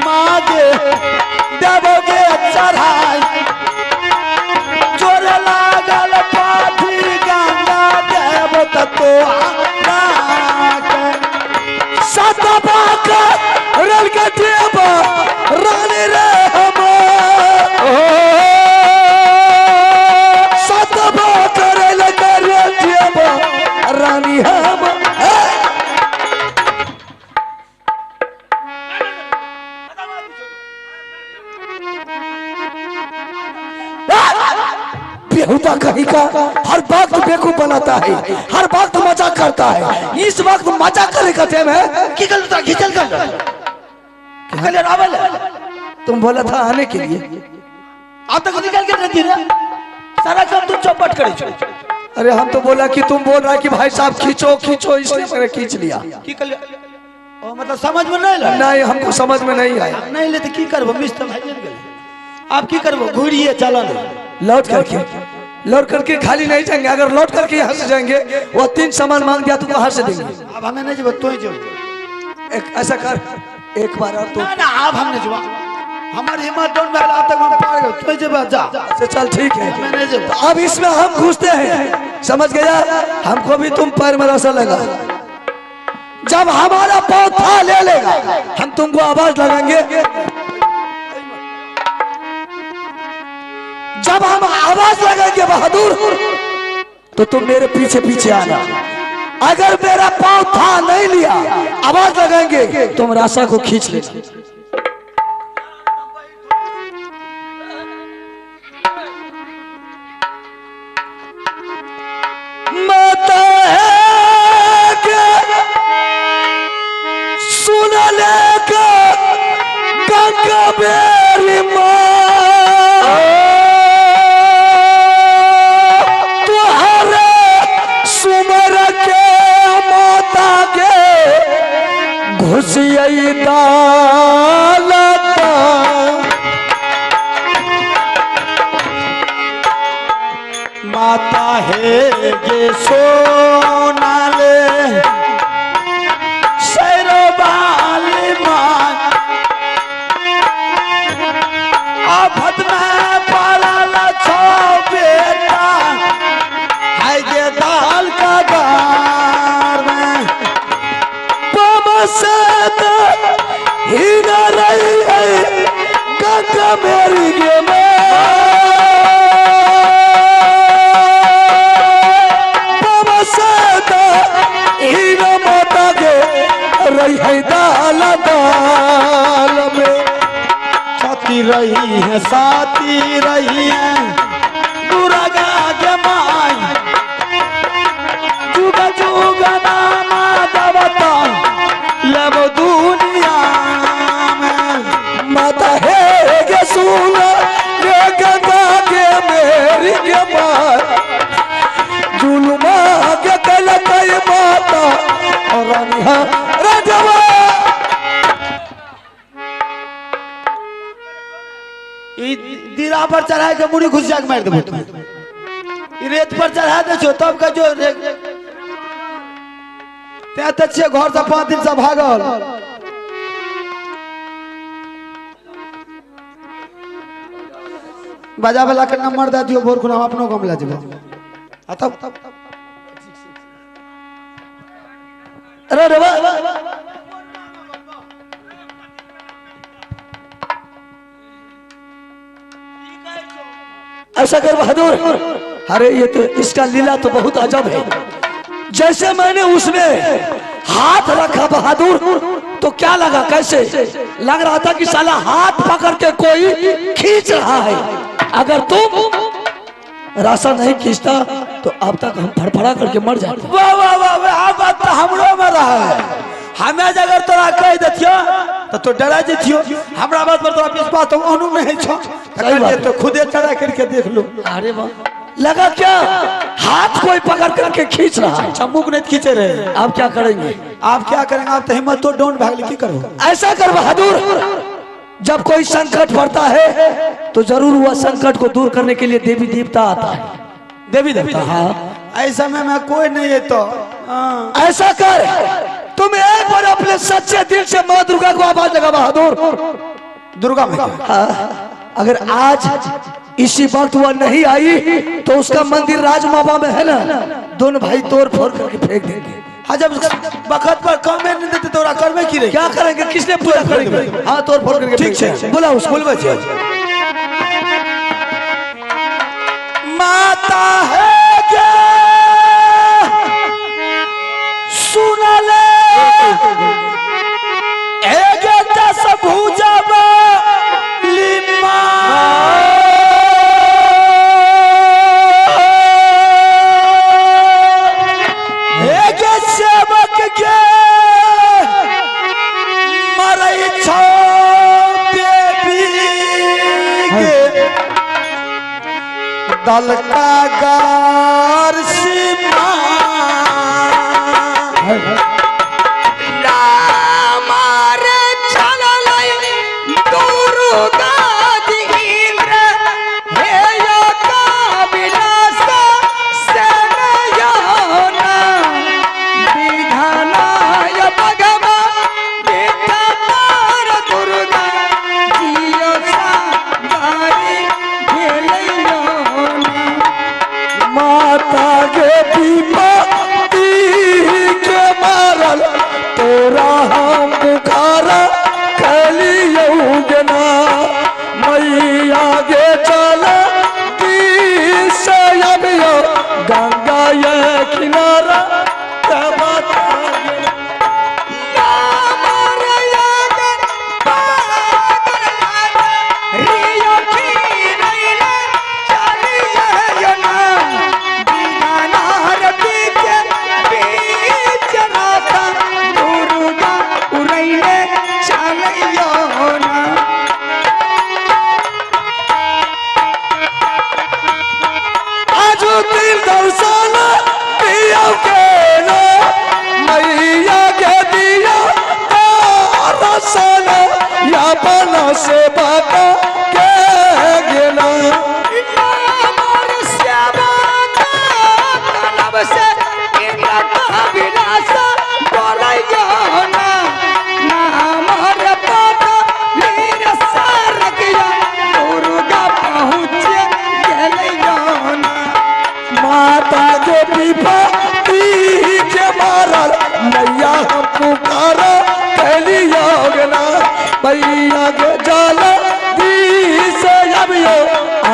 मागे देवोगे चढ़ाई जोर लागल पाथी गंगा देव तो सतबा का रल के देव रानी रे हम सतबा करल कर देव रानी हम बेहुदा कहीं का हर वक्त बेवकूफ बनाता है, हर वक्त मजाक करता है। इस वक्त मजाक करने का टाइम है कि गलता खिंचल कर तुम बोला था आने के लिए, अब तक निकल के नहीं दिया सारा काम तुम चौपट करे। अरे हम तो बोला कि तुम बोल रहा है कि भाई साहब खींचो खींचो, इसलिए मैंने खींच लिया। मतलब समझ में नहीं लगा? नहीं हमको समझ में नहीं आया। नहीं ले तो की करबो मिस्टर भाई आप की करबो घूरिए चला लौट करके खाली नहीं जाएंगे। अगर लौट करके यहाँ से जाएंगे वो 3 सामान मांग दिया तो कहाँ से देंगे? अब हमें नहीं जब तो ही एक ऐसा कर एक बार और तो ना अब हमने जब हमारी हिम्मत डोंट बैठ अब तक हम पार गए तो जब जा चल ठीक है। तो अब इसमें हम घुसते हैं, समझ गया? हमको भी तुम पैर में रसा लगा। जब हमारा पौधा ले लेगा हम तुमको आवाज लगाएंगे। जब हम आवाज लगाएंगे बहादुर तो तुम मेरे पीछे पीछे आना। अगर मेरा पाँव था नहीं लिया आवाज लगाएंगे तुम राशा को खींच लेना। माता है के सुन ले का गंगा मेरी माँ घुसियई दालता माता है गे सोना ले शेरो बाली माँ आफत में पड़ल छो बेटा है गे दाल का गार में ही न रही है गंगा मेरी गे ही न माता गे रही है दाल दाल में साथी रही है साथी रही है दुर्गा के माई जुग जुग नामा देवता लब दुनिया में माता है गे सुन गे गंगा के मेरी के मार जुलमा के कल कई माता और रानिया राजवा दीरा पर चढ़ा के मुड़ी घुस जाके मार देबो तुम। रेत पर चढ़ा दे छो तब का जो त्या घर से 5 दिन से भागल। बाजा वाला के नंबर दे दियो भोर खुना हम अपनो गांव ले जेबो। तब अरे रे ऐसा कर बहादुर। अरे ये तो इसका लीला तो बहुत अजब है। जैसे मैंने उसमें हाथ रखा बहादुर तो क्या लगा, कैसे लग रहा था कि साला हाथ पकड़ के कोई खींच रहा है। अगर तुम रास्ता नहीं खींचता तो अब तक हम फड़फड़ा करके मर जाते। वाह वाह वाह वाह बात तो हमरो में रहा है। हमें अगर तोरा कह देथियो तो डरा जेथियो। हमरा बात पर तोरा विश्वास तो अनु नहीं छो तो खुदे चढ़ा करके देख लो। अरे वाह लगा क्या हाथ कोई पकड़ करके खींच रहा है। चम्मुक नहीं खींचे रहे। आप क्या करेंगे? आप क्या करेंगे? आप तो हिम्मत तो डोंट भाग की करो। ऐसा कर बहादुर जब कोई संकट पड़ता है तो जरूर वह संकट को दूर करने के लिए देवी देवता आता है। देवी देवता हाँ। ऐसा में कोई नहीं है तो ऐसा कर तू तुम एक बार अपने सच्चे दिल से माँ दुर्गा को आवाज लगा बहादुर। दुर्गा मैया हाँ, अगर आज इसी वक्त वह नहीं आई तो उसका मंदिर राजमाबा में है ना, दोनों भाई तोड़ फोड़ करके फेंक देंगे। हाँ, जब बखत पर कम में नहीं देते तो करवे की रे, क्या करेंगे, किसने पूरा करेंगे? हाँ, तोड़ फोड़ करके ठीक है, बोला उसको। बोलबे छे माता है क्या सुन ले एक दस भुजब लिमा एक सेवक के मरई छो देवी के दल का गार सीमा से बाका के गिना से विलासा माता के पीपा के मारल मैया हम पुकारा कहली योगना मैया के जाला से अबियो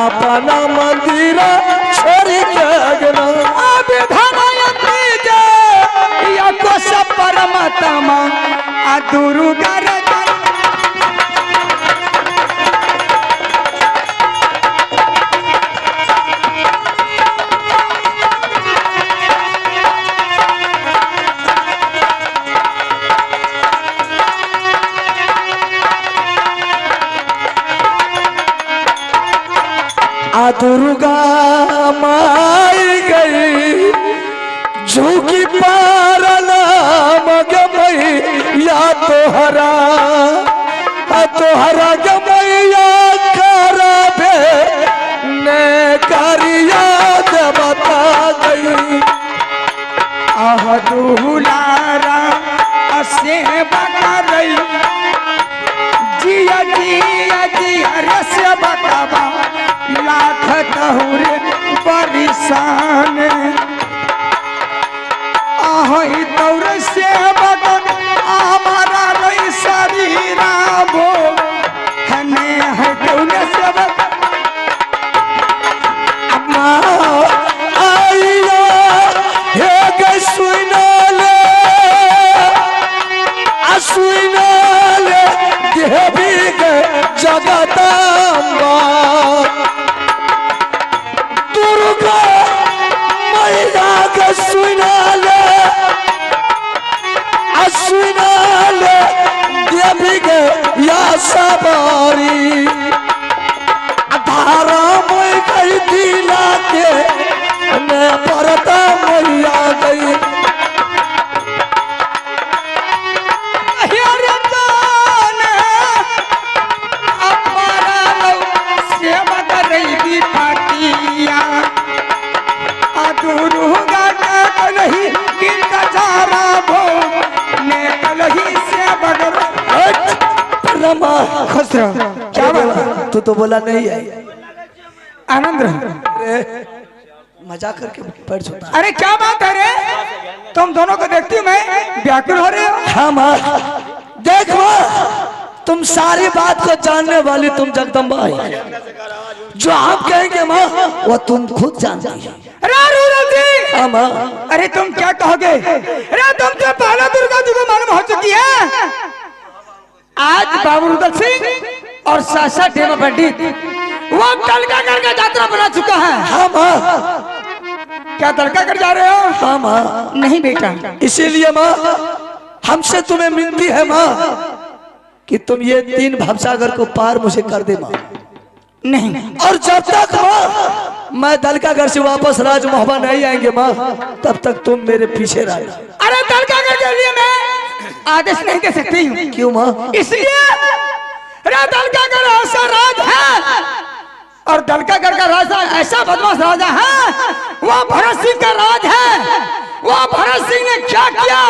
अपना मंदिर छोड़ के गना परमात्मा आ दुर्गा दुर्गा माई गई झुकी पारना मगमई या तोहरा गमैया खराबे ने करिया देवता गई आह दुलारा सेवा करई जिया जिया जिया रस बतावा लाख तहुरे परिसान आही तौर से बदन हमारा रही शरीरा भो हने है तौने से आइया हे गई सुनाले असुनाले देवी के जगदम्बा सुनाले देवी के या सवारी धारा में गई दिला के ने परता मैया गई सेवा कर रही थी पाटिया नहीं गिरता जा रहा भो ने माँ खुश रहो। क्या बात? तू तो बोला नहीं है। आनंद रहो। अरे मजाक करके पैर छूता। अरे क्या बात है रे, तुम दोनों को देखती हूँ मैं व्याकुल हो रहे हो। हाँ माँ, देख माँ, तुम सारी बात को जानने वाली तुम जगदम्बा है। जो आप कहेंगे माँ वो तुम खुद जानती है। हाँ माँ। अरे तुम क्या कहोगे? अरे तुम तो पहला दुर्गा जी को मालूम हो चुकी है। आज बाबू रुदल सिंह और सासा डेमा पंडित वो दलकागढ़ का यात्रा बना चुका है। हाँ माँ। क्या दलकागढ़ जा रहे हो? हाँ माँ। नहीं बेटा, इसीलिए माँ हमसे तुम्हें मिलती है माँ कि तुम ये 3 भवसागर को पार मुझे कर दे माँ। नहीं। और जब तक माँ मैं दलकागढ़ से वापस राज मोहब्बा नहीं आएंगे माँ, तब तक तुम मेरे पीछे रहना। अरे दलकागढ़ के लिए मैं आदेश नहीं दे सकती हूँ। क्यों माँ? इसलिए दलकागढ़ ऐसा राज है और दलकागढ़ का राजा ऐसा बदमाश राजा है, वो भरत सिंह का राज है। वो भरत सिंह ने क्या किया?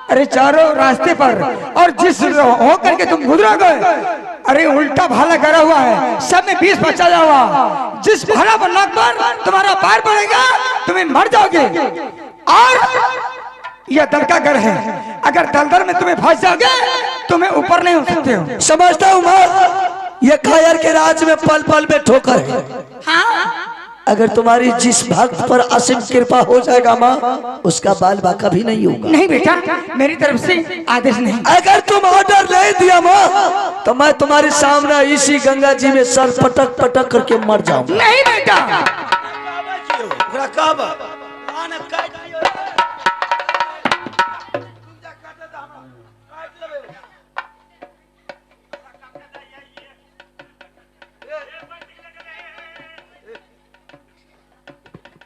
अरे चारों रास्ते पर और जिस हो करके तुम गुजरोगे, अरे उल्टा भाला करा हुआ है, सब में 20 बचाया हुआ। जिस भाला बनना पर तुम्हारा पैर पड़ेगा तुम्हें मर जाओगे। और यह दलकागढ़ है, अगर दलदल में तुम्हें फंस जाओगे तुम्हें ऊपर नहीं हो सकते हो। समझता हूँ माँ, ये कायर के राज में पल पल में ठोकर है। हाँ? अगर तुम्हारी जिस भक्त पर असीम कृपा हो जाएगा माँ, उसका बाल बाका भी नहीं होगा। नहीं बेटा, मेरी तरफ से आदेश नहीं। अगर तुम ऑर्डर नहीं दिया माँ तो मैं तुम्हारे सामने इसी गंगा जी में सर पटक पटक करके मर जाऊंगा। नहीं बेटा।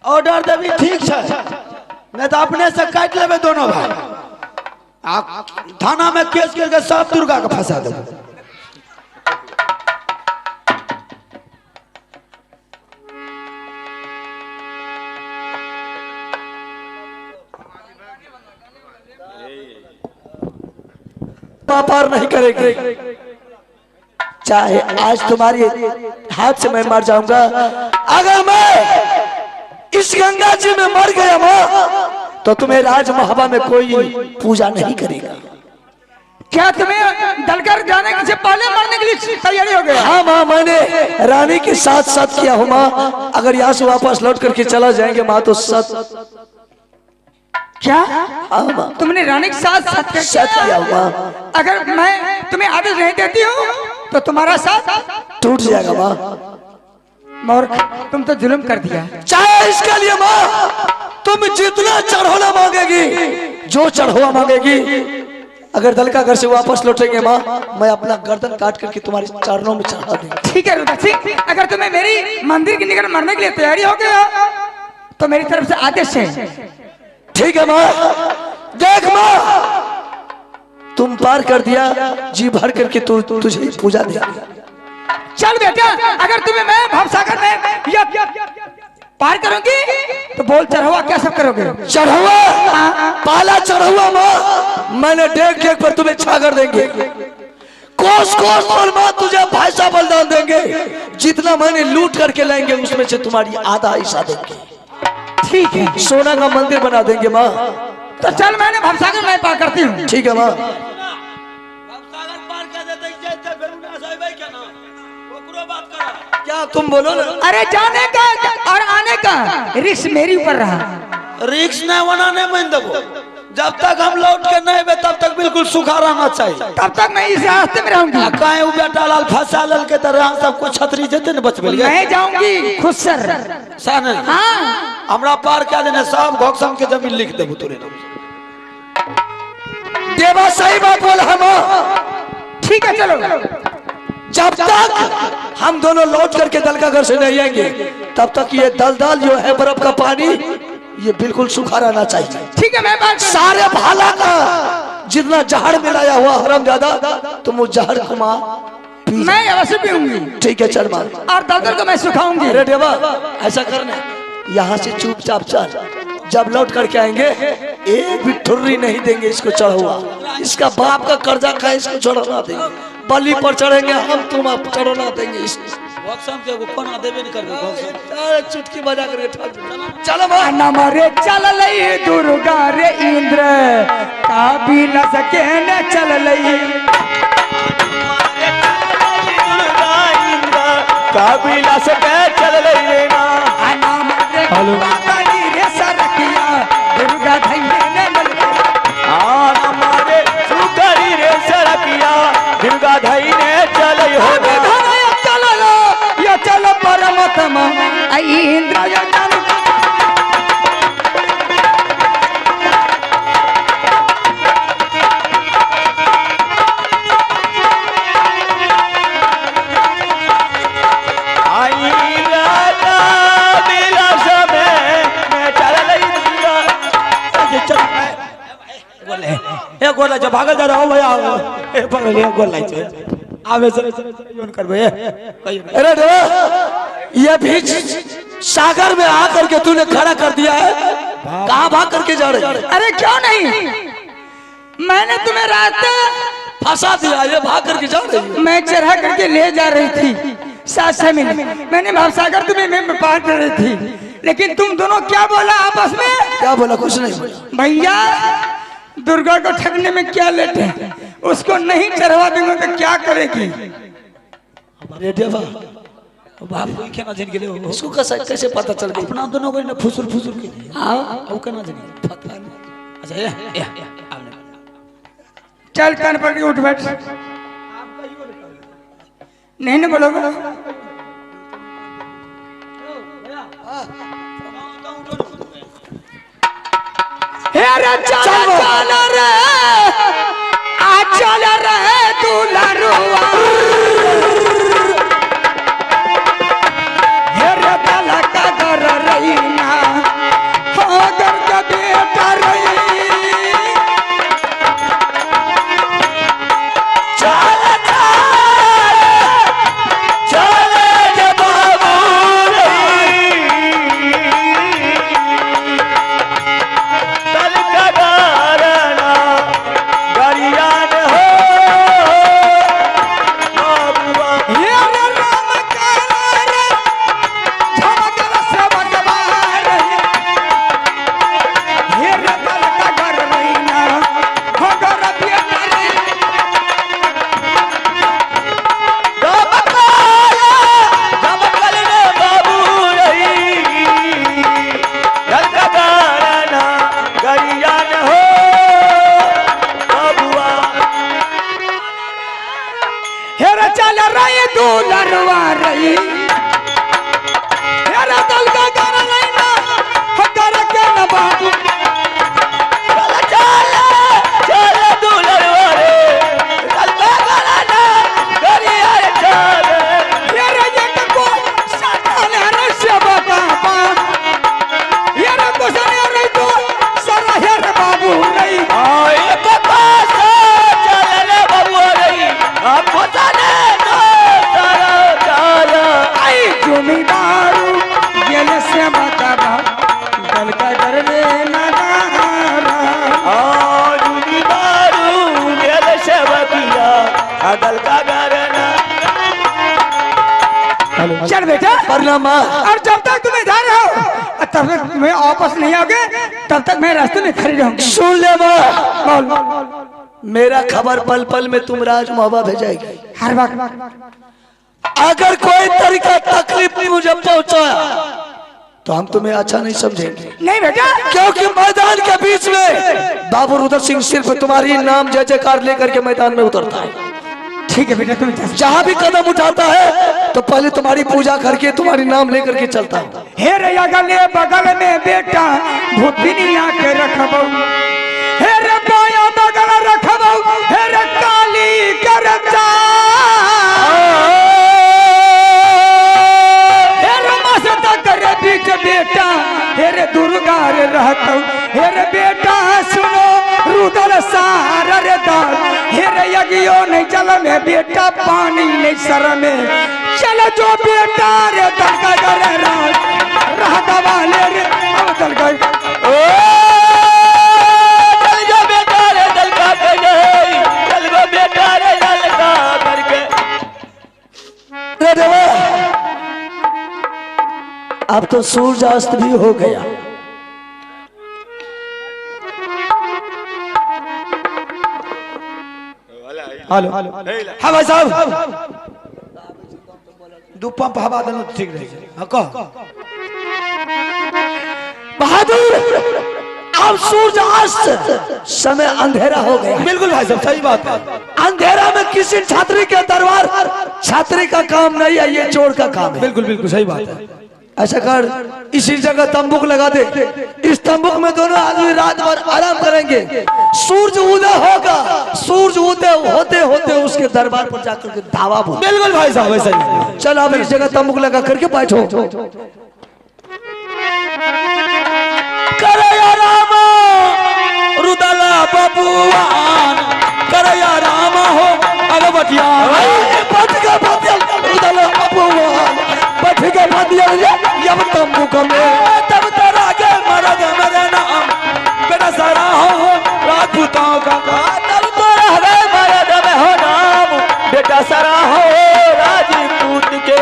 ऑर्डर देवी ठीक है, नहीं तो अपने से काट लेवे दोनों भाई। थाना में केस करके सब दुर्गा का फंसा देवे। पार नहीं करेगी, चाहे आज तुम्हारी हाथ से मैं मर जाऊंगा। अगर मैं इस गंगा जी में मर गया माँ तो तुम्हें राज मोहब्बा में कोई पूजा नहीं करेगा। क्या तुम्हें दलकागढ़ जाने से पहले मरने के लिए तैयारी हो गया? हाँ माँ, मैंने रानी के साथ साथ किया हूँ माँ। अगर यहाँ से वापस लौट करके चला जाएंगे माँ तो सत। क्या? हाँ माँ, तुमने रानी के साथ साथ सत किया हूँ माँ। अगर मैं तुम्हें आदेश नहीं देती हूँ तो तुम्हारा साथ टूट जाएगा माँ। मूर्ख, तुम तो जुल्म कर दिया। चाहे इसके लिए माँ तुम जितना चढ़ौला मांगेगी, जो चढ़ौला मांगेगी, अगर दलकागढ़ से वापस लौटेंगे माँ मैं अपना गर्दन काट करके तुम्हारे चरणों में चढ़ा दूंगा। ठीक है रुद्र सिंह, अगर तुम्हें मेरी मंदिर के निकट मरने के लिए तैयारी हो गया तो मेरी तरफ से आदेश है। ठीक है माँ। देख माँ, तुम पार कर दिया, जी भर करके तुझे पूजा दिया। चल बेटा, अगर तुम्हें मैं भवसागर में या पार करूंगी तो बोल चढ़वा क्या सब करोगे? चढ़वा, पाला चढ़वा माँ, मैंने डेग पर तुम्हें छागर देंगे। कोस कोस पर माँ तुझे भाईसा बलिदान देंगे। जितना मैंने लूट करके लाएंगे उसमें से तुम्हारी आधा हिस्सा देंगे। ठीक है, सोना का मंदिर बना देंगे माँ। तो चल मैंने भवसागर में पार करती हूँ। ठीक है माँ। क्या तुम बोलो ना? अरे जाने का और आने का रिस्क मेरी ऊपर रहा। रिक्स नहीं बनाने में देवो। जब तक हम लौट के नहीं बे तब तक बिल्कुल सूखा रहना चाहिए। तब तक मैं इस रास्ते में रहूंगी। कहीं वो बेटा लाल फंसा लल के तरह सबको छतरी जेते न बच गए। मैं जाऊंगी खुद सर। सन हाँ, हमरा पार क्या देने सब घोकसम के जमीन लिख देबो तोरे नाम। देवा सही बात बोला हम। ठीक है चलो। जब तक हम दोनों लौट करके दलकागढ़ से नहीं आएंगे तब तक ये दलदल जो है बर्फ का पानी ये बिल्कुल सूखा रहना चाहिए। ठीक है, मैं बात सारे भाला का जितना जहर मिलाया हुआ हरामजादा तुम वो जहर को माँ मैं अवश्य पीऊंगी। ठीक है चल माँ। और दलदल को मैं सुखाऊंगी। अरे देवा ऐसा करना, यहाँ से चुपचाप चल। जब लौट करके आएंगे एक भी ठुर्री नहीं देंगे इसको चढ़ा हुआ। इसका बाप का कर्जा का इसको चढ़ा देंगे। बलि पर चढ़ेंगे हम, तुम आप चढ़ना देंगे इस भक्सम के को कोना देबे नहीं करबे भक्सम। अरे चुटकी बजा करके ठाक चलो बा नमरे चल लई दुर्गा रे इंद्र काबी न सके न चल लई काबिला से के चल रही ना नमरे काली रे सरकिया दुर्गा धैले न मलके हमारे सुकरी रे सड़किया दुर्गा धाई ने चल हो चल ये चल परमात्मा आई इंद्र या चल ए गोला जो भागल जा रहा हो भैया ए पकड़ ले गोला छे आवे से योन करबे अरे देवा ये भी सागर में आकर के तूने खड़ा कर दिया है, कहाँ भाग करके जा रही है? अरे क्यों नहीं, मैंने तुम्हें रास्ते फंसा दिया, ये भाग करके जा रही है। मैं चढ़ा करके ले जा रही थी साथ से मैंने भावसागर तुम्हें मैं पार कर रही थी, लेकिन तुम दोनों क्या बोला आपस में? क्या बोला? कुछ नहीं बोला भैया दुर्गा को ठगने में क्या लेट है, उसको नहीं चढ़वा दूंगा तो क्या करेगी? अरे देवा बाप कोई केना जन गेले हो इसको कैसे पता चल गया? अपना दोनों को ना फुसुर फुसुर के हाँ ओ केना जन पता नहीं। अच्छा ये चल कान पकड़ के उठ बैठ, नहीं ना बोलोगे? चल रे आ चल रे दुलरुआ हेरे बाला का घर रही ना हो घर का बेटा रही चल चल के बाबू तल का गारना गरियान हो बाबूआ हेरे राम काला रे झमकल सबकबार हेरे बाला का घर रही ना हो घर बेटा रही चमकल ने बाबू रही तल का गारना गरियान हो बाबूआ हेरे चल रही दुलरुआ रही हेरे दल का घर रही ना हो घर के न बाबू चल दुलरवा रे चल गारना गरियान चल हेरे एक को सताल रे सेवा बाबा हेरे को सने रही तो सरा हेरे बाबू रही आए पास चल ले बाबू रे आप जाने तो सारा चल आई जमींदारू गेले सेवा बाबा दल का घर में न रहा आजुनी दारू गेल सेवकिया अदल का गरना चल बेटा प्रणाम माँ। और जब तक तुम इधर हो तब तक तुम्हें वापस नहीं आओगे, तब तक मैं रास्ते में खड़ी रहूंगी। सुन ले माँ, बोल मेरा खबर पल पल में तुम राज मोहब्बा भेजाएगी। हर वक्त अगर कोई तरीका तकलीफ मुझे पहुंचाया तो हम तुम्हें अच्छा नहीं समझेंगे, नहीं बेटा क्योंकि मैदान के बीच में बाबू रुद्र सिंह सिर्फ तुम्हारी नाम जय जयकार लेकर के मैदान में उतरता है। ठीक है बेटा तुम जा। जहाँ भी कदम उठाता है तो पहले तुम्हारी पूजा करके तुम्हारी नाम लेकर के चलता है। हे रे अगले बगल में बेटा भूतनिया के रखबो, हे रे बाया बगल रखबो, हे रे काली करचा, हे रे मस्त करे बीच बेटा, हे रे दुर्गा रे रहतो, हे रे बेटा सुनो रुदल सार रे दाल, हे रे यगियो नहीं चल में बेटा पानी नहीं सर में चल जो बेटा रे दल का करे रह दवाले रे अब दल का चल जो बेटा रे दल का गई चल गो बेटा रे दल का कर अब तो सूर्यास्त भी हो गया। हेलो हाँ भाई साहब, दो पंप हवा देना ठीक रहेगा। हाँ कह बहादुर, अब सूर्यास्त, समय अंधेरा हो गया। बिल्कुल भाई साहब, सही बात है। अंधेरा में किसी छात्री के दरबार छात्री का काम नहीं है, ये चोर का काम है। बिल्कुल बिल्कुल सही बात है। ऐसा कर, इसी जगह तंबूक लगा दे। इस तंबूक में दोनों आदमी रात भर आराम करेंगे। सूरज उदय होगा, सूरज उदय होते होते उसके दरबार पर जाकर के धावा बोल। बिल्कुल भाई साहब, वैसा ही। चल अब इस जगह तंबूक लगा करके बैठो। करया राम रुदला बबुआन, करया राम हो अगवटिया। जब तंबूक में तब तेरा के मरद मेरे नाम, बेटा सारा हो राजपूतों का। तब तो रह गए मरद में हो नाम, बेटा सारा हो राजपूत के।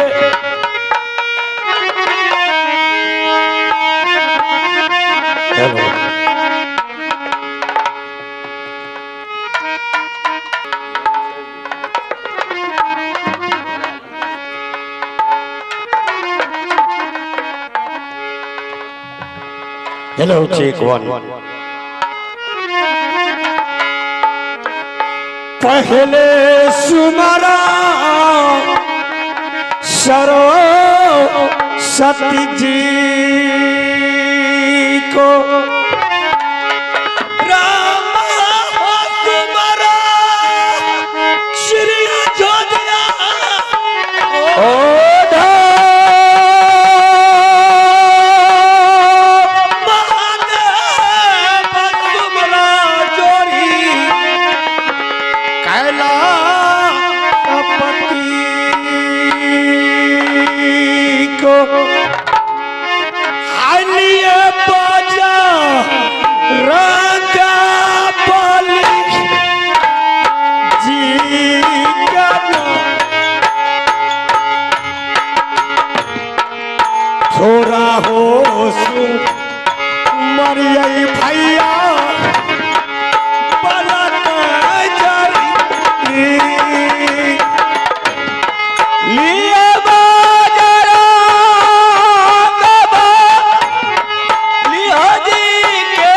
Hello check one. पहले सुमरा सरस्वती जी को, राम हो तुम्हारा श्री अयोध्या। थोड़ा हो मरियई भैया पलट जरी लिए बाजरा बाबा लिया जी के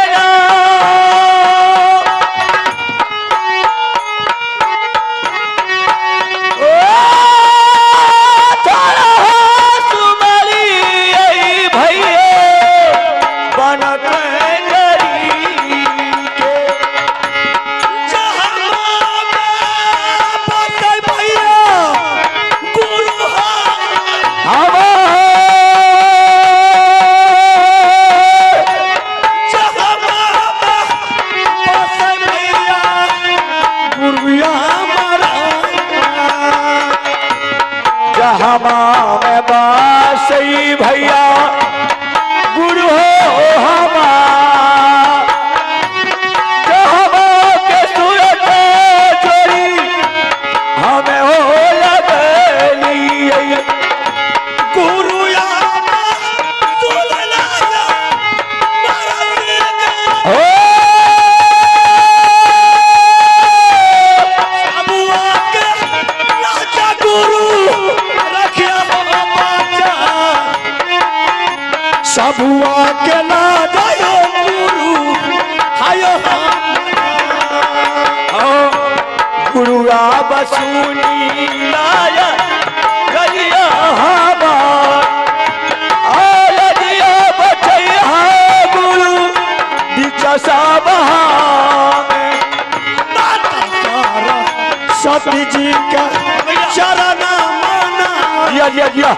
में बासई भैया गुरु हो हमा, के सूरत चोरी हमें हो लगली। गुरु सबुआ के ना दयो गुरु हायो गुरुआ बसूनी लाया गलिया हमार, आलिया बचैया गुरु दिचसा बहामे। सती जी का चरण मना दिया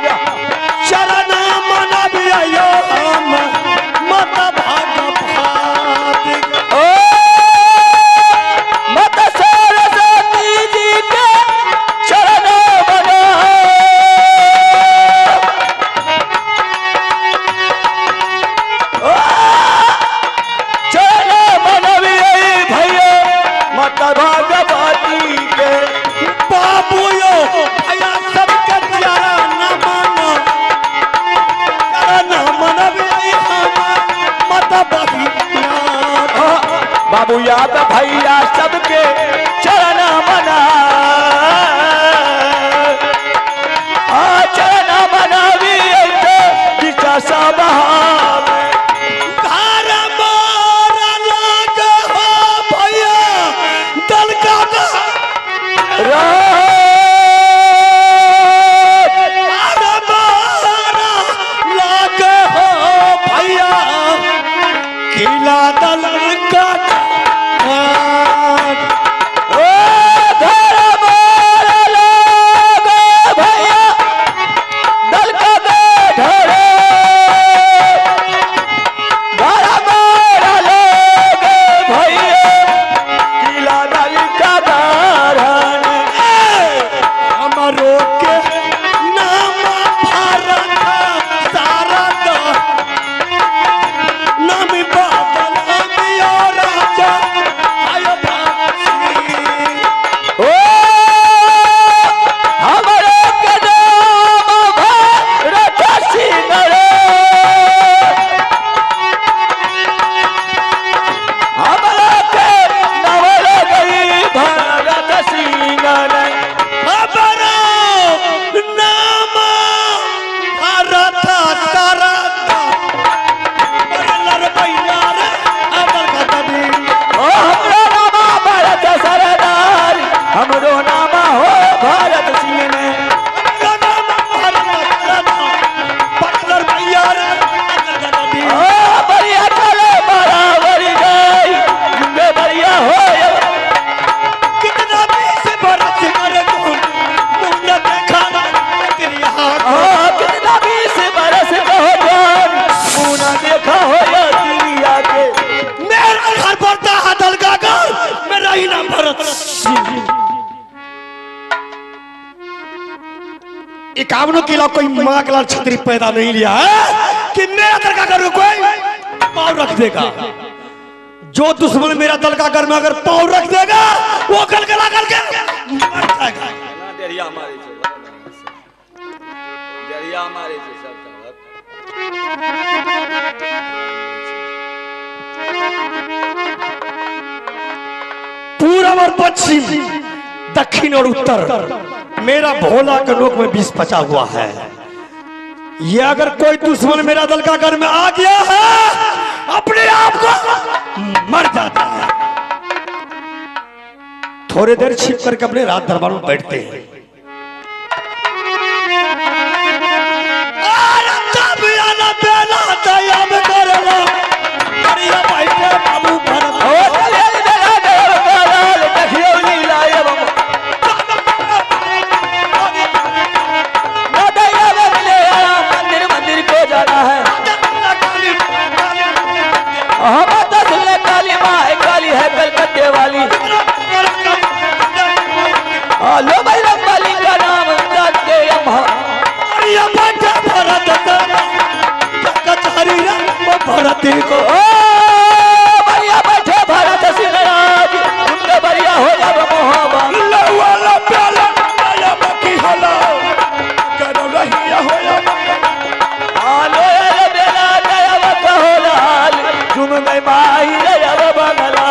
चरण मना बिया मत भाग मत सरस्वती जी के चरण बना, चरण मनवी भैया मत भागवती के। बाबूयो भैया सबके चरण न मानो, चरण 51 किलो कोई माँ के लाल छतरी पैदा नहीं लिया है कि मेरा दल का घर कोई पाँव रख देगा। जो दुश्मन मेरा दल का घर में अगर पाँव रख देगा वो गलगला करके मर जाएगा। दरिया हमारे दरिया हमारे सब पूरब और पश्चिम, दक्षिण और उत्तर मेरा भोला के नोक में विष पचा हुआ है। ये अगर कोई दुश्मन मेरा दल का घर में आ गया है अपने आप को मर जाता है। थोड़ी देर छिप करके अपने रात दरबार में बैठते हैं। लो भाई रंबाली का नाम जानते भरत को बढ़िया बैठे भारत सिंह राज उनके बढ़िया हो जाब मोहब्बा आलो रे बेला दयाव कहो लाल तुम में माही दयाव बंगला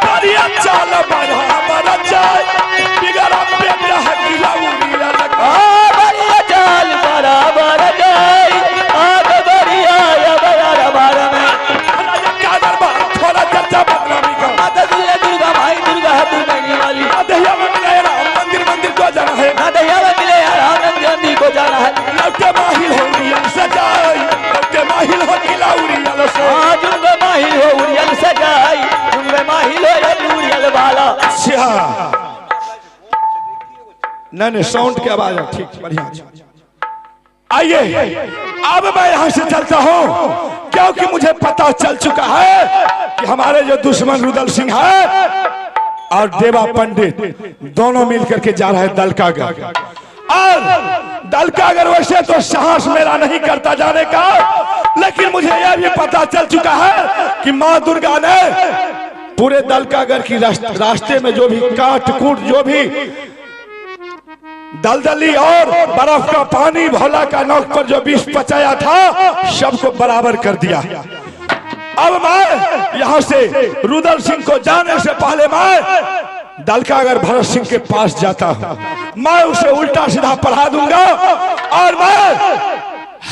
बढ़िया चाल बढ़ा जाए बिगड़ा पेट हकीला उड़िया लगा बढ़िया चाल बराबर जाए आग बढ़िया या बार में थोड़ा चर्चा बदनामी का माता दुर्गा भाई दुर्गा है तू कहने वाली दहिया में मिले राम मंदिर को जाना है ना दया में मिले राम मंदिर को जाना है लौटे माहिल हो उड़ियल सजाई लौटे माहिल हो किला उड़ियल से आज उनके माहिल हो उड़ियल सजाई उनके माहिल हो उड़ियल वाला नहीं साउंड की आवाज है ठीक बढ़िया। आइए अब मैं यहाँ से चलता हूँ क्योंकि मुझे पता चल चुका है कि हमारे जो दुश्मन रुदल सिंह है और देवा पंडित दोनों मिलकर के जा रहे हैं दलकागर। और दलकागर वैसे तो साहस मेरा नहीं करता जाने का, लेकिन मुझे यह भी पता चल चुका है कि माँ दुर्गा ने पूरे दलकागर की रास्ते में जो भी काट कूट जो भी दलदली और बर्फ का पानी भोला का नौक पर जो विष पचाया था सबको बराबर कर दिया। अब मैं यहाँ से रुदल सिंह को जाने से पहले मैं दलकागर भरत सिंह के पास जाता हूँ। मैं उसे उल्टा सीधा पढ़ा दूंगा और मैं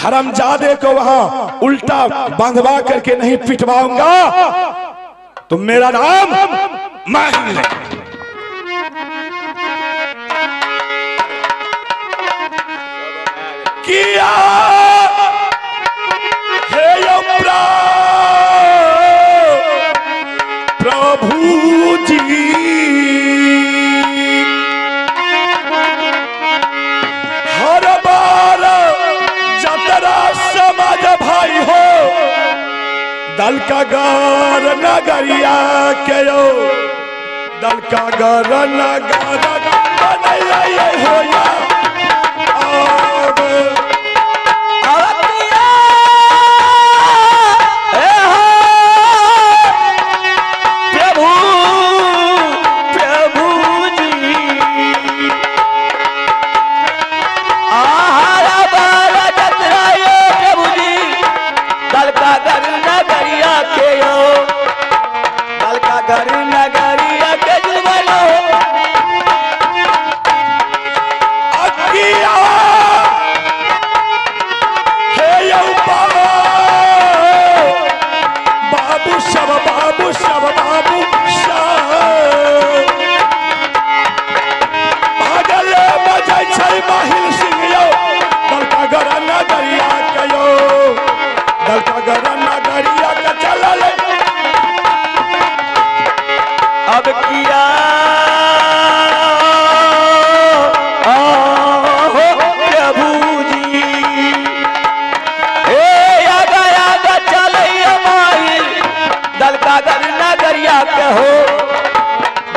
हरमजादे को वहां उल्टा बांधवा करके नहीं पिटवाऊंगा तो मेरा नाम माहिल है। किया हे प्रभु जी हर बार जतरा समाज भाई हो दलकागर नगरिया के यो दलकागर नगर हो या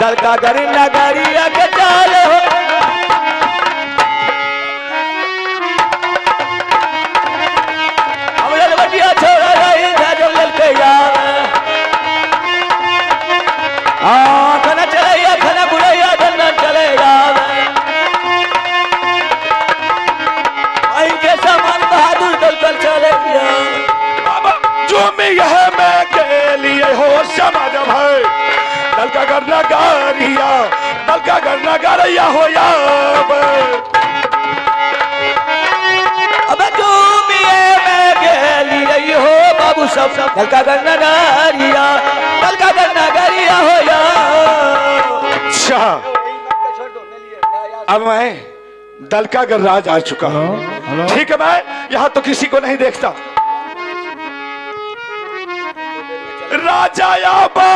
दलकागर नगरिया के चाल हो जब है दल का करना गारिया दल का करना गारिया हो या अब तुमिए मैं गेली रही हो बाबू सब दल का करना गारिया दल का करना गारिया हो या। अच्छा अब मैं दल का राज आ चुका हूं। ठीक है मैं यहां तो किसी को नहीं देखता। राजा याबा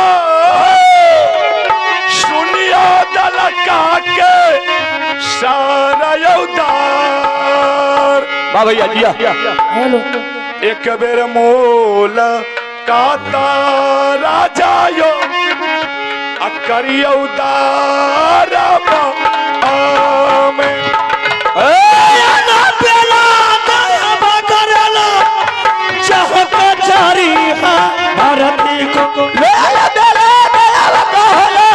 सुनिया दल का के सारा उदार वाह भैया जिया एक बेर मोल काता राजा यो अकरिया उदार आमें भारती को ले ले बेले बेला कहला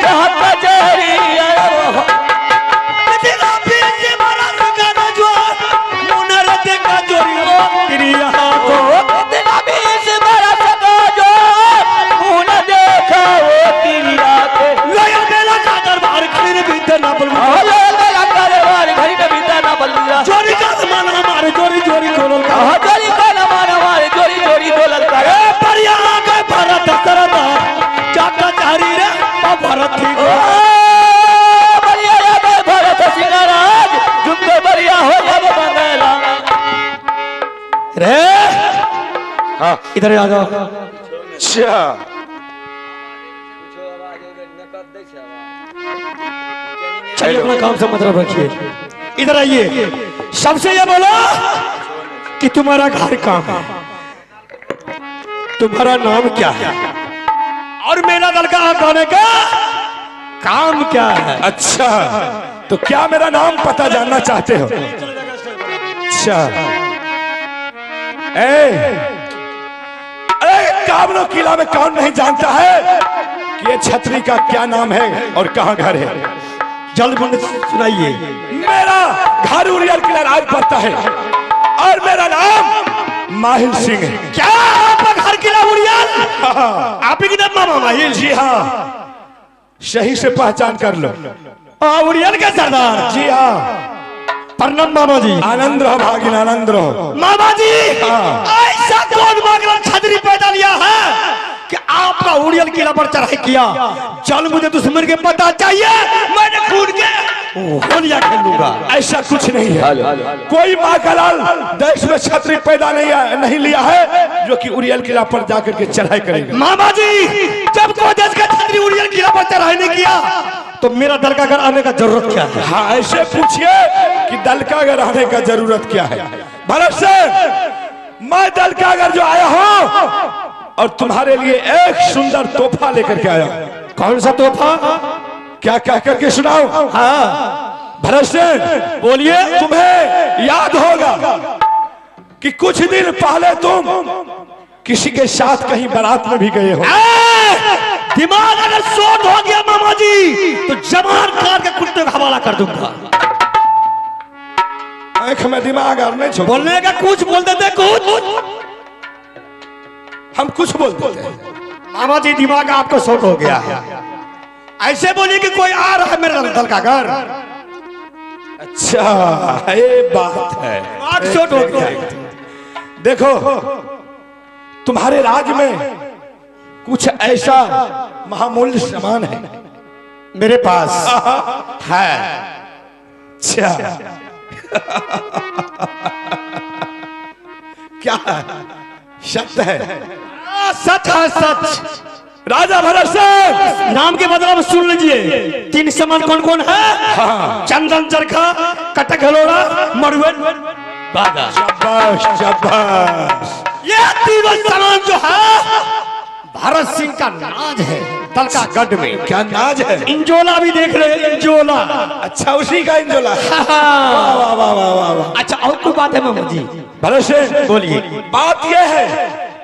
जहां कचहरी तेरा बीच मारा गाना जो मुनर दे का जोरी ओ क्रिया को तेरा बीच मारा सका जो मुनर देखा ओ क्रिया के ले बेला का दरबार खड़ी ने भीतर ना बल ले बेला दरबार खड़ी ने भीतर ना बल जोरी का मन हमारे जोरी जोरी कोलल का जोरी का मन हमारे जोरी जोरी कोलल का भरत करता चाका चारी रे भरत ठीक बढ़िया भरत सिंहराज जुम्बे बढ़िया हो जब बंगला रे। हाँ इधर आ जाओ। अच्छा चलिए अपना काम से मतलब रखिए। इधर आइए सबसे ये बोलो कि तुम्हारा घर कहाँ है, तुम्हारा नाम क्या है और मेरा दल का आने का काम क्या है। अच्छा तो क्या मेरा नाम पता जानना चाहते हो। अच्छा अरे कामनो किला में कौन नहीं जानता है कि ये छतरी का क्या नाम है और कहाँ घर है। जल्द सुनाइए। मेरा घर उरियल किला राज पड़ता है और मेरा नाम माहिल सिंह है। क्या आपका घर किला उड़ियाल आप ही की नाम मामा माहिल। जी हाँ सही से पहचान कर लो। उड़ियाल का सरदार। जी हाँ प्रणाम मामा जी। आनंद रहो भागिन आनंद रहो। मामा जी ऐसा कौन मांगला छतरी पैदा लिया है कि आपका उड़ियल किला पर चढ़ाई किया। चल मुझे दुश्मन के पता चाहिए मैंने खून के होलिया खेल लूंगा। ऐसा कुछ नहीं है। कोई माँ का लाल देश में छतरी पैदा नहीं लिया है जो कि उड़ियल किला पर जाकर के चढ़ाई करेगा। मामा जी जब कोई देश का छतरी उड़ियल किला पर चढ़ाई नहीं किया तो मेरा दल का घर आने का जरूरत क्या है। हाँ ऐसे पूछिए कि दल का घर आने का जरूरत क्या है। भरत से मैं दल का घर जो आया हूँ और तुम्हारे लिए एक सुंदर तोहफा लेकर के आया। कौन सा तोहफा क्या कह करके सुनाओ। हाँ भरत सिंह बोलिए। तुम्हें याद होगा कि कुछ दिन पहले तुम किसी के साथ कहीं बारात में भी गए हो। दिमाग अगर शॉर्ट हो गया मामा जी तो जबान काट के कुत्ते का हवाला कर दूंगा। आंख में दिमाग और नहीं छोड़। बोलने का कुछ बोल देते कुछ हम कुछ बोल देते हैं। मामा जी दिमाग आपको शॉर्ट हो गया है। ऐसे बोलिए कि कोई आ रहा है मेरे दल का घर। अच्छा ये बात है। दिमाग शॉर्ट हो गया। देखो तुम्हारे राज्य में कुछ ऐसा महामूल्य सामान है मेरे पास है। अच्छा क्या है? सत्य है। सच है सच। राजा भरत सिंह नाम के मतलब सुन लीजिए। 3 सामान कौन कौन है। चंदन चरखा कटक हलोड़ा मरुए बागा। शाबाश शाबाश। ये तीनों सामान जो है भरत सिंह का नाज है दल का गढ़ में। क्या नाज है। इंजोला भी देख रहे हैं इंजोला। अच्छा उसी का इंजोला। वाह वाह वाह वाह वाह। अच्छा और कोई बात है मामा जी। भरत सिंह बोलिए। बात यह है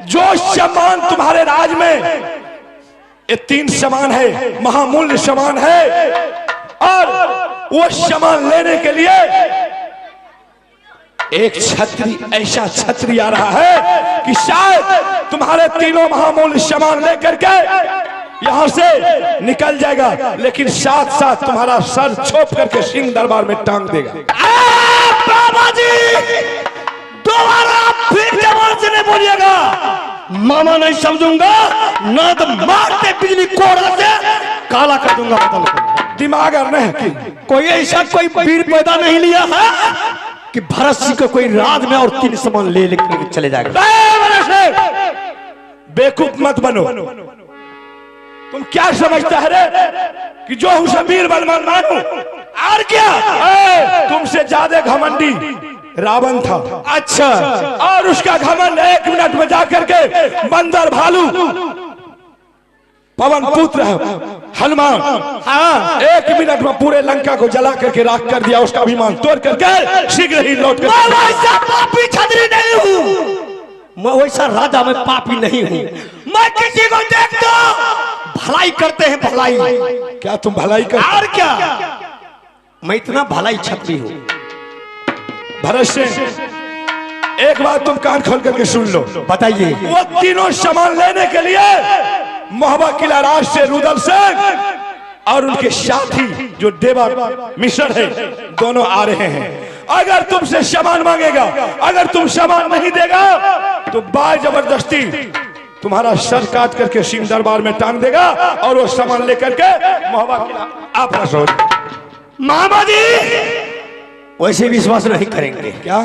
जो सामान तुम्हारे राज में ये 3 सामान है महामूल्य सामान है और वो सामान लेने के लिए एक छतरी ऐसा छतरी आ रहा है कि शायद तुम्हारे तीनों महामूल्य सामान लेकर के यहाँ से निकल जाएगा, लेकिन साथ साथ तुम्हारा सर छोप करके सिंह दरबार में टांग देगा। बाबा जी दोबारा फिर जवान से नहीं बोलिएगा, मामा नहीं समझूंगा, ना तो मारते बिजली कोड़ा से काला कर दूंगा बदल को। दिमाग और नहीं कि कोई ऐसा कोई वीर पैदा नहीं लिया है कि भरत सिंह को कोई रात में और 3 सामान ले लेकर चले जाएगा। बेवकूफ मत बनो। तुम क्या समझता है रे कि जो हूं वीर बलवान मानू? और क्या तुमसे ज्यादा घमंडी रावण था। अच्छा, और उसका घमंड 1 मिनट में जाकर के बंदर भालू पवन पुत्र हनुमान, हाँ 1 मिनट में पूरे लंका को जला करके राख कर दिया, उसका अभिमान तोड़ करके शीघ्र ही लौट कर। मैं वैसा पापी छतरी नहीं हूँ, मैं वैसा राजा में पापी नहीं हूँ। मैं किसी को देखता भलाई करते हैं, भलाई। क्या तुम भलाई कर? और क्या, मैं इतना भलाई छतरी हूँ। भरत सिंह एक बात तुम कान खोल करके सुन लो। बताइए। वो तीनों सामान लेने के लिए महोबा किला राज से रुदल सिंह और उनके साथी जो देवा मिश्र है दोनों आ रहे हैं। अगर तुमसे सामान मांगेगा, अगर तुम सामान नहीं देगा तो बाय जबरदस्ती तुम्हारा सर काट करके सिंह दरबार में टांग देगा और वो सामान लेकर के महोबा किला आपस हो। मामा जी वैसे विश्वास नहीं करेंगे। क्या?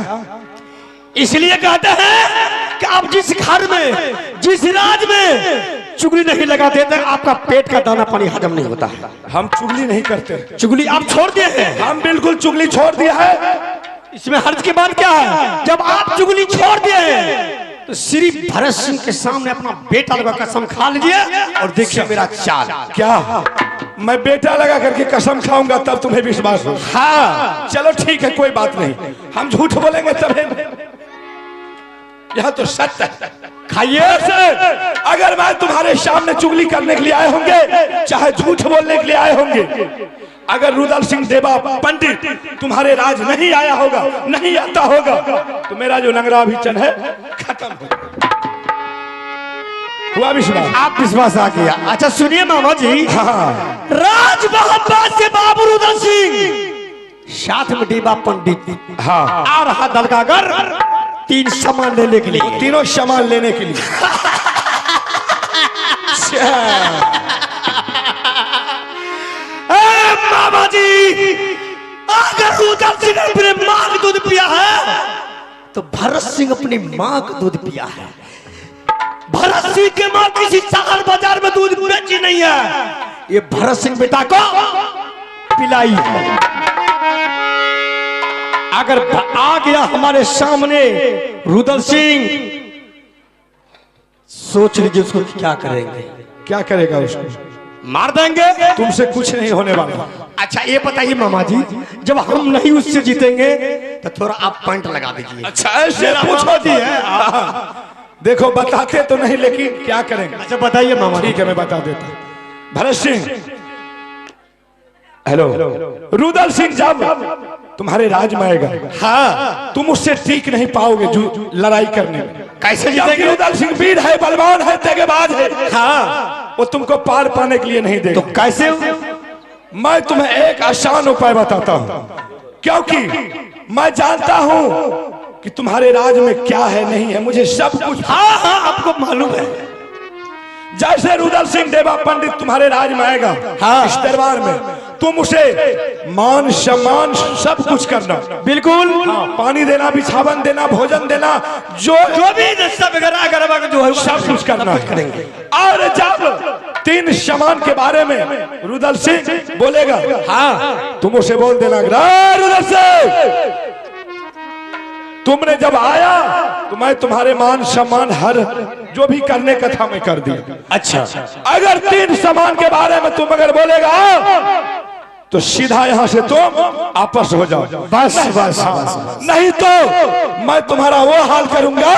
इसलिए कहते हैं कि आप जिस घर में, जिस राज में चुगली नहीं लगाते थे, आपका पेट का दाना पानी हजम नहीं होता है। हम चुगली नहीं करते। चुगली आप छोड़ दिए हैं। हम बिल्कुल चुगली छोड़ दिया है। इसमें हर्ज की बात क्या है? जब आप चुगली छोड़ दिए हैं तो श्री भरत सिंह के सामने अपना बेटा लगा कसम खा लीजिए और देखिए मेरा चाल। क्या मैं बेटा लगा करके कसम खाऊंगा तब तुम्हें विश्वास हो? हाँ चलो ठीक है, कोई बात नहीं, हम झूठ बोलेंगे तभी। यह तो सत्य है। खाइए। अगर मैं तुम्हारे सामने चुगली करने के लिए आए होंगे, चाहे झूठ बोलने के लिए आए होंगे, अगर रुदल सिंह देवा पंडित तुम्हारे राज नहीं आया होगा, नहीं आता होगा, तो मेरा जो लंगड़ा अभिचन है खत्म हो। हुआ विश्वास? आप विश्वास आ गया। अच्छा सुनिए मामा जी। हाँ। राज मोहब्बत से बाबू रुदल सिंह साथ में देवा पंडित हाँ आ रहा दलगागर 3 सामान लेने के लिए। तीनों सामान लेने के लिए। मामा जी अगर रुदल सिंह ने अपने माँ का दूध पिया है तो भरत सिंह अपनी माँ का दूध पिया है। भरत सिंह के माँ किसी शहर बाजार में दूध बेची नहीं है, ये भरत सिंह बेटा को पिलाई है। अगर आ गया हमारे सामने रुदल सिंह, सोच लीजिए उसको क्या करेंगे। क्या करेगा उसको? मार देंगे। तुमसे कुछ नहीं होने वाला। अच्छा ये बताइए मामा जी, जब हम नहीं उससे जीतेंगे तो थोड़ा आप पॉइंट लगा दीजिए। अच्छा ऐसे पूछो दी है। देखो बताते तो नहीं, लेकिन क्या करेंगे? अच्छा बताइए मामा। ठीक है मैं बता देता हूँ। भरत सिंह, हेलो, रुदल सिंह जब तुम्हारे राज में आएगा, हाँ तुम उससे ठीक नहीं पाओगे जो लड़ाई करने में। कैसे जीतेंगे? रुदल सिंह वीर है, बलवान है, तेगेबाज है। हाँ वो तुमको पार पाने के लिए नहीं देगा। तो कैसे? मैं तुम्हें एक आसान उपाय बताता हूँ, क्योंकि मैं जानता हूँ कि तुम्हारे राज में क्या है नहीं है, मुझे सब कुछ। हाँ हाँ आपको मालूम है। जैसे रुदल सिंह देवा पंडित तुम्हारे राज में आएगा, हाँ इस दरबार में, तुम उसे मान सम्मान सब कुछ करना। बिल्कुल। हाँ, पानी देना, बिछावन देना, भोजन देना, जो भी सब वगैरह जो है सब कुछ करना करेंगे। और जब 3 सामान के बारे में रुदल सिंह बोलेगा, हाँ तुम उसे बोल देना, रुदल सिंह तुमने जब आया तो मैं तुम्हारे मान सम्मान हर जो भी करने का था मैं कर दिया। अच्छा अगर 3 सामान के बारे में तुम अगर बोलेगा तो सीधा यहाँ से तुम आपस हो जाओ। बस बस बस। नहीं तो मैं तुम्हारा वो हाल करूंगा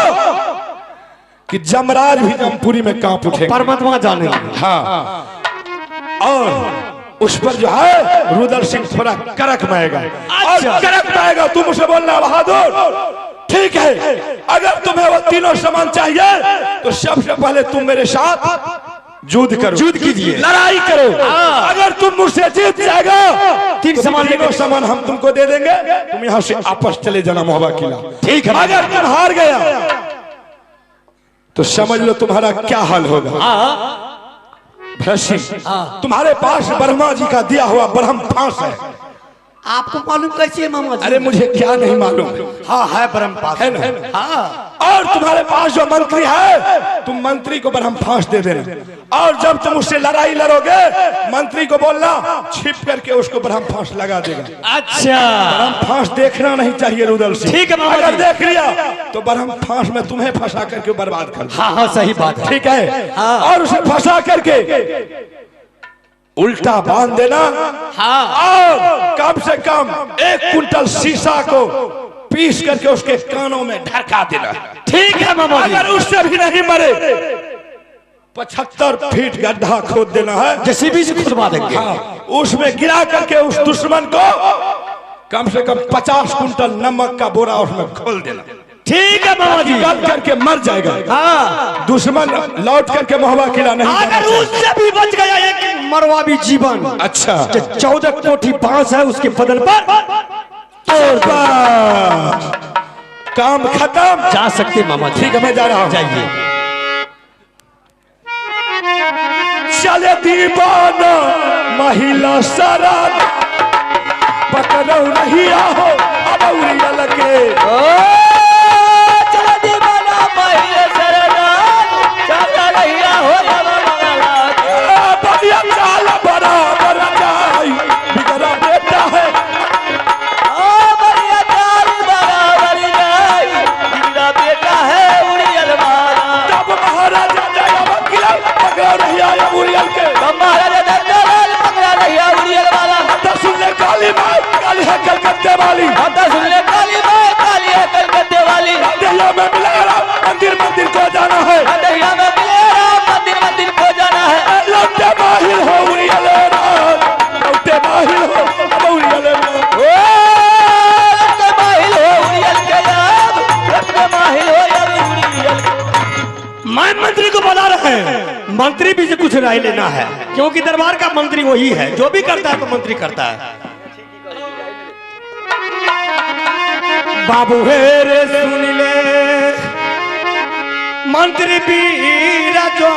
कि जमराज भी जमपुरी में कांप उठेगा। परमात्मा जाने। हाँ और उस पर जो है रुदल सिंह थोड़ा करक माएगा। और करक माएगा, तुम उसे बोलना बहादुर ठीक है, अगर तुम्हें वो तीनों सामान चाहिए तो सबसे पहले तुम मेरे साथ युद्ध करो, युद्ध कीजिए, लड़ाई करो। अगर तुम मुझसे जीत जाएगा तीन सामान तीनों सामान हम तुमको दे देंगे, तुम यहाँ से वापस चले जाना मोहबा किला। ठीक है। अगर तुम हार गया तो समझ लो तुम्हारा क्या हाल होगा। भरत सिंह, तुम्हारे पास ब्रह्मा जी का दिया हुआ ब्रह्म फांस है। आपको मालूम कैसे है मामा जी? अरे मुझे क्या नहीं मालूम, हाँ है ब्रह्म पास है ना? हाँ, और तुम्हारे पास जो मंत्री है, तुम मंत्री को ब्रह्म फांस दे देना। और जब तुम उससे लड़ाई लड़ोगे, मंत्री को बोलना छिप करके उसको ब्रह्म फांस लगा देगा। अच्छा, ब्रह्म फांस देखना नहीं चाहिए रुदल सिंह। ठीक है मामा अगर जी। देख लिया तो ब्रह्म फांस में तुम्हें फंसा करके बर्बाद कर दे। हाँ हाँ सही बात है। ठीक है, और उसे फंसा करके उल्टा बांध देना। हाँ, और कम से कम 1 कुंटल शीशा को पीस करके उसके कानों में ढका देना। ठीक है मामा जी। अगर उससे भी नहीं मरे 75 फीट गड्ढा खोद देना है, जेसीबी से खुदवा देंगे। हाँ, उसमें गिरा करके उस दुश्मन को कम से कम 50 कुंटल नमक का बोरा उसमें खोल देना। ठीक है मामा जी। गल करके मर जाएगा। हाँ, दुश्मन लौट करके मोहबा किला नहीं जाना अगर चाहिए। उससे भी बच गया एक मरवा भी जीवन। अच्छा, 14 कोठी बांस है उसके बदन पर, और बस काम खत्म। जा सकते मामा जी। ठीक है, मैं जा रहा हूँ। जाइए। चले दीवाना महिला शराब पकड़ो नहीं आहो अब उड़ियल के। चलो दीवाना महिला शराब चला रहिया हो बढ़िया चाल बराबर जाई बिगड़ा बेटा है। बढ़िया चाल बराबर जाई बिगड़ा बेटा है उड़ियल वाला। तब महाराजा जय किला पकड़ो नहीं आया उड़ियल के। महाराजा दंडालाल पकड़ा रहिया उड़ियल वाला। हत्या सुनने काली माँ काली है कलकत्ते वाली। हत्या सुनने काली माँ काली है कलकत्ते वाली। दहिया में मिलेगा मंदिर मंदिर को जाना है। दहिया में मिलेगा मंदिर मंदिर को जाना है। लौटे माहिर हो उड़ियल लौटे माहिर हो अब उड़ियल रत्ते माहिल हो उड़ियल के याद, रत्ते माहिल हो याद उड़ियल। मैं मंत्री को बता रहे हैं, मंत्री भी से कुछ राय लेना है, क्योंकि दरबार का मंत्री वही है, जो भी करता है तो मंत्री करता है। बाबू हेरे सुन ले मंत्री बीरा जो